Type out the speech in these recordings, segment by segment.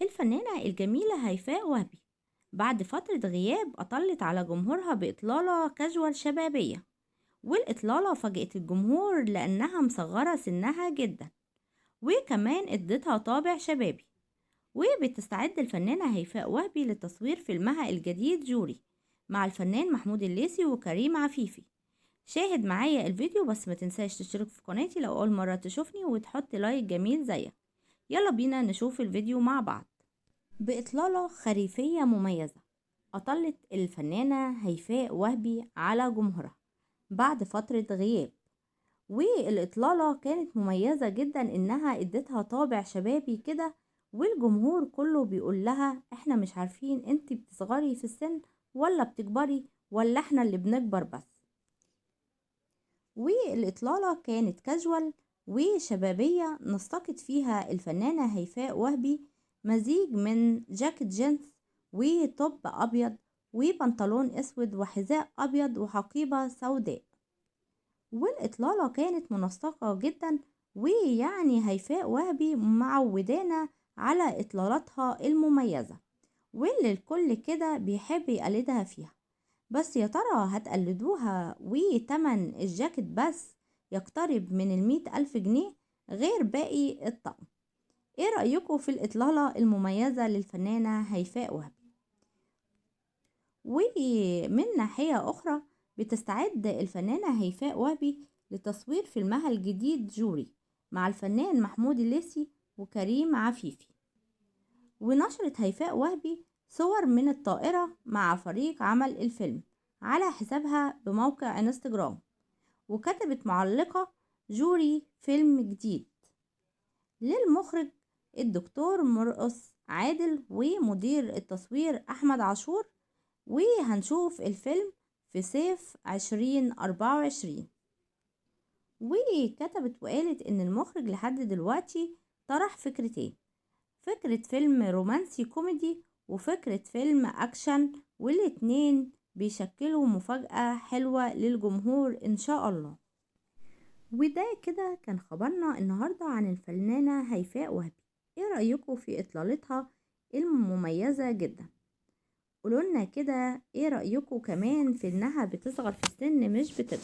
الفنانة الجميلة هيفاء وهبي بعد فترة غياب أطلت على جمهورها بإطلالة كاجوال شبابية، والإطلالة فاجأت الجمهور لأنها مصغرة سنها جدا، وكمان ادتها طابع شبابي. وبتستعد الفنانة هيفاء وهبي لتصوير فيلمها الجديد جوري مع الفنان محمود الليثي وكريم عفيفي. شاهد معايا الفيديو، بس ما تنساش تشترك في قناتي لو أول مرة تشوفني وتحط لايك جميل زيك. يلا بينا نشوف الفيديو مع بعض. بإطلالة خريفية مميزة أطلت الفنانة هيفاء وهبي على جمهورها بعد فترة غياب، والإطلالة كانت مميزة جدا إنها ادتها طابع شبابي كده، والجمهور كله بيقول لها احنا مش عارفين انت بتصغري في السن ولا بتكبري ولا احنا اللي بنكبر بس. والإطلالة كانت كاجوال وشبابية نستقد فيها الفنانة هيفاء وهبي مزيج من جاكيت جينز وتوب أبيض وبنطلون أسود وحذاء أبيض وحقيبة سوداء. والإطلالة كانت منسقة جدا، ويعني هيفاء وهبي معودانا على إطلالاتها المميزة واللي الكل كده بيحب يقلدها فيها. بس يا ترى هتقلدوها وتمن الجاكيت بس يقترب من 100,000 جنيه غير باقي الطقم؟ ايه رأيكم في الإطلالة المميزة للفنانة هيفاء وهبي؟ ومن ناحية أخرى بتستعد الفنانة هيفاء وهبي لتصوير فيلمها الجديد جوري مع الفنان محمود الليثي وكريم عفيفي. ونشرت هيفاء وهبي صور من الطائرة مع فريق عمل الفيلم على حسابها بموقع انستجرام، وكتبت معلقة جوري فيلم جديد للمخرج الدكتور مرقص عادل ومدير التصوير أحمد عاشور، وهنشوف الفيلم في صيف 2024. وكتبت وقالت ان المخرج لحد دلوقتي طرح فكرتين، فكرة فيلم رومانسي كوميدي وفكرة فيلم اكشن، والاتنين بيشكلوا مفاجأة حلوة للجمهور ان شاء الله. وده كده كان خبرنا النهاردة عن الفنانة هيفاء وهبي. ايه رأيكم في اطلالتها المميزة جدا؟ قولولنا كده ايه رأيكم كمان في انها بتصغر في السن مش بتكبر.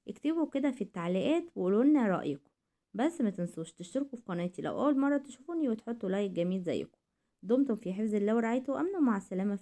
اكتبوا كده في التعليقات وقولولنا رأيكم، بس ما تنسوش تشتركوا في قناتي لو اول مرة تشوفوني وتحطوا لايك جميل زيكم. دمتم في حفظ الله ورعايته وامنه، مع السلامة.